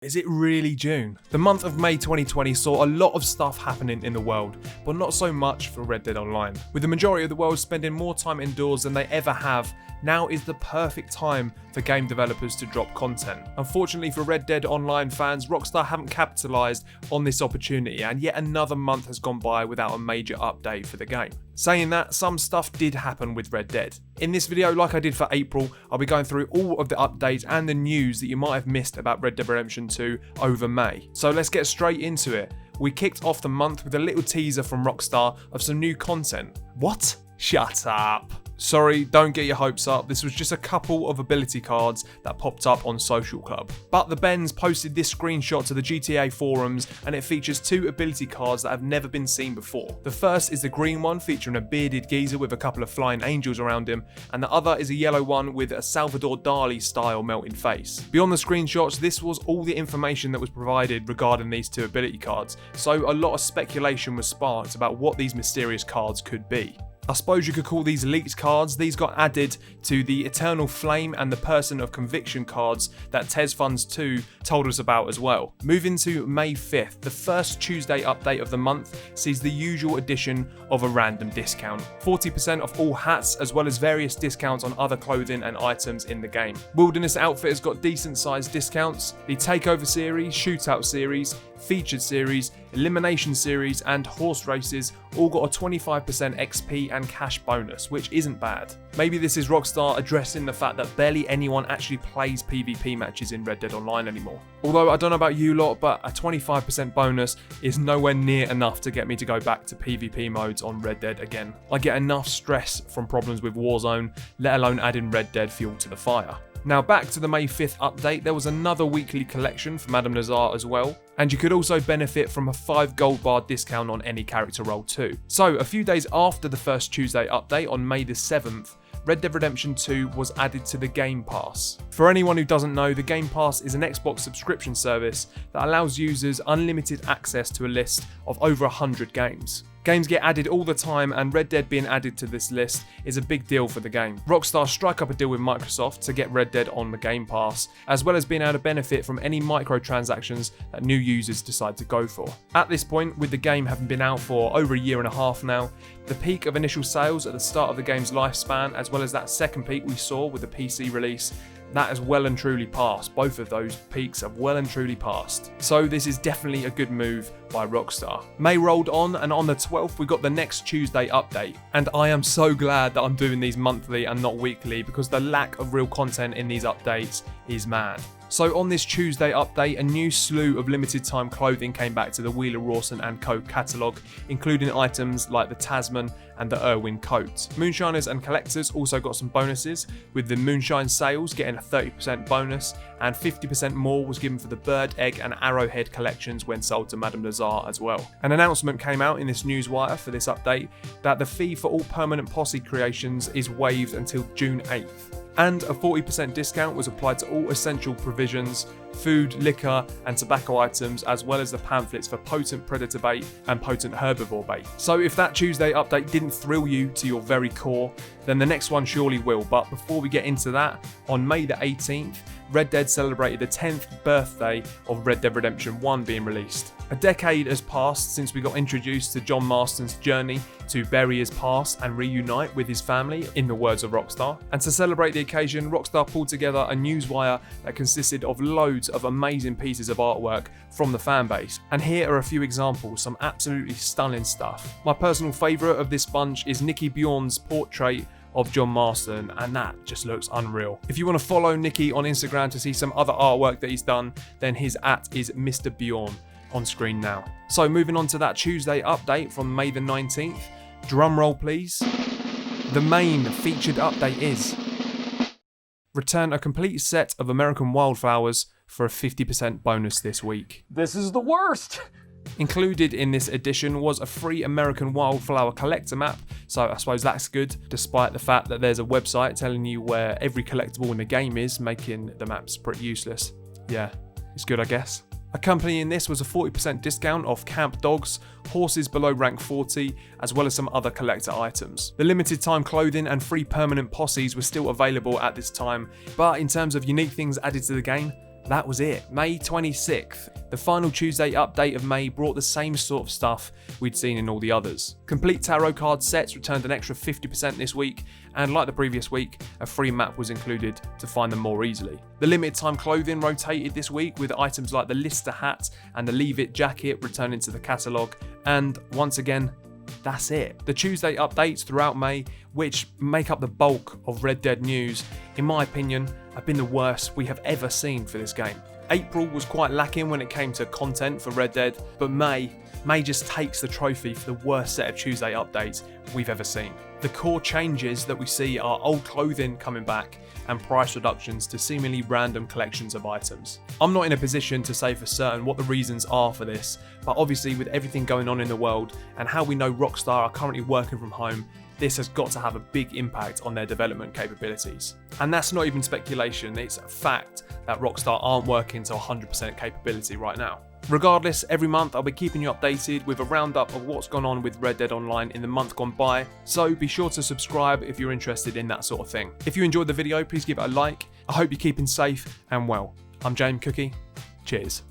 Is it really June? The month of May 2020 saw a lot of stuff happening in the world, but not so much for Red Dead Online. With the majority of the world spending more time indoors than they ever have, now is the perfect time for game developers to drop content. Unfortunately for Red Dead Online fans, Rockstar haven't capitalised on this opportunity, and yet another month has gone by without a major update for the game. Saying that, some stuff did happen with Red Dead. In this video, like I did for April, I'll be going through all of the updates and the news that you might have missed about Red Dead Redemption 2 over May. So let's get straight into it. We kicked off the month with a little teaser from Rockstar of some new content. What? Shut up. Sorry, don't get your hopes up, this was just a couple of ability cards that popped up on Social Club. But the Bens posted this screenshot to the GTA forums and it features two ability cards that have never been seen before. The first is the green one featuring a bearded geezer with a couple of flying angels around him, and the other is a yellow one with a Salvador Dali style melting face. Beyond the screenshots, this was all the information that was provided regarding these two ability cards, so a lot of speculation was sparked about what these mysterious cards could be. I suppose you could call these leaked cards. These got added to the Eternal Flame and the Person of Conviction cards that Tez Funds 2 told us about as well. Moving to May 5th, the first Tuesday update of the month sees the usual addition of a random discount. 40% off all hats, as well as various discounts on other clothing and items in the game. Wilderness Outfitters got decent sized discounts. The Takeover Series, Shootout Series, Featured Series, Elimination Series and Horse Races all got a 25% XP and cash bonus, which isn't bad. Maybe this is Rockstar addressing the fact that barely anyone actually plays PvP matches in Red Dead Online anymore. Although I don't know about you lot, but a 25% bonus is nowhere near enough to get me to go back to PvP modes on Red Dead again. I get enough stress from problems with Warzone, let alone adding Red Dead fuel to the fire. Now back to the May 5th update, there was another weekly collection for Madame Nazar as well, and you could also benefit from a 5 gold bar discount on any character role too. So a few days after the first Tuesday update on May the 7th, Red Dead Redemption 2 was added to the Game Pass. For anyone who doesn't know, the Game Pass is an Xbox subscription service that allows users unlimited access to a list of over 100 games. Games get added all the time, and Red Dead being added to this list is a big deal for the game. Rockstar struck up a deal with Microsoft to get Red Dead on the Game Pass, as well as being able to benefit from any microtransactions that new users decide to go for. At this point, with the game having been out for over a year and a half now, the peak of initial sales at the start of the game's lifespan, as well as that second peak we saw with the PC release, that has well and truly passed. Both of those peaks have well and truly passed. So this is definitely a good move by Rockstar. May rolled on, and on the 12th we got the next Tuesday update. And I am so glad that I'm doing these monthly and not weekly, because the lack of real content in these updates is mad. So on this Tuesday update, a new slew of limited time clothing came back to the Wheeler Rawson & Co catalogue, including items like the Tasman and the Irwin coat. Moonshiners and collectors also got some bonuses, with the Moonshine sales getting a 30% bonus, and 50% more was given for the Bird, Egg and Arrowhead collections when sold to Madame Nazar as well. An announcement came out in this newswire for this update that the fee for all permanent posse creations is waived until June 8th. And a 40% discount was applied to all essential provisions, food, liquor and tobacco items, as well as the pamphlets for potent predator bait and potent herbivore bait. So if that Tuesday update didn't thrill you to your very core, then the next one surely will. But before we get into that, on May the 18th, Red Dead celebrated the 10th birthday of Red Dead Redemption 1 being released. A decade has passed since we got introduced to John Marston's journey to bury his past and reunite with his family, in the words of Rockstar. And to celebrate the occasion, Rockstar pulled together a newswire that consisted of loads of amazing pieces of artwork from the fanbase. And here are a few examples, some absolutely stunning stuff. My personal favourite of this bunch is Nicky Bjorn's portrait of John Marston, and that just looks unreal. If you want to follow Nicky on Instagram to see some other artwork that he's done, then his @ is Mr. Bjorn on screen now. So moving on to that Tuesday update from May the 19th, drum roll please. The main featured update is: return a complete set of American Wildflowers for a 50% bonus this week. This is the worst! Included in this edition was a free American Wildflower collector map, so I suppose that's good, despite the fact that there's a website telling you where every collectible in the game is, making the maps pretty useless. Yeah, it's good I guess. Accompanying this was a 40% discount off camp dogs, horses below rank 40, as well as some other collector items. The limited time clothing and free permanent posses were still available at this time, but in terms of unique things added to the game, that was it. May 26th, the final Tuesday update of May brought the same sort of stuff we'd seen in all the others. Complete tarot card sets returned an extra 50% this week, and like the previous week, a free map was included to find them more easily. The limited time clothing rotated this week, with items like the Lister hat and the Leave It jacket returning to the catalogue, and once again, that's it. The Tuesday updates throughout May, which make up the bulk of Red Dead news, in my opinion, have been the worst we have ever seen for this game. April was quite lacking when it came to content for Red Dead, but May just takes the trophy for the worst set of Tuesday updates we've ever seen. The core changes that we see are old clothing coming back and price reductions to seemingly random collections of items. I'm not in a position to say for certain what the reasons are for this, but obviously with everything going on in the world and how we know Rockstar are currently working from home, this has got to have a big impact on their development capabilities. And that's not even speculation, it's a fact that Rockstar aren't working to 100% capability right now. Regardless, every month I'll be keeping you updated with a roundup of what's gone on with Red Dead Online in the month gone by, so be sure to subscribe if you're interested in that sort of thing. If you enjoyed the video, please give it a like. I hope you're keeping safe and well. I'm JmCooKie. Cheers.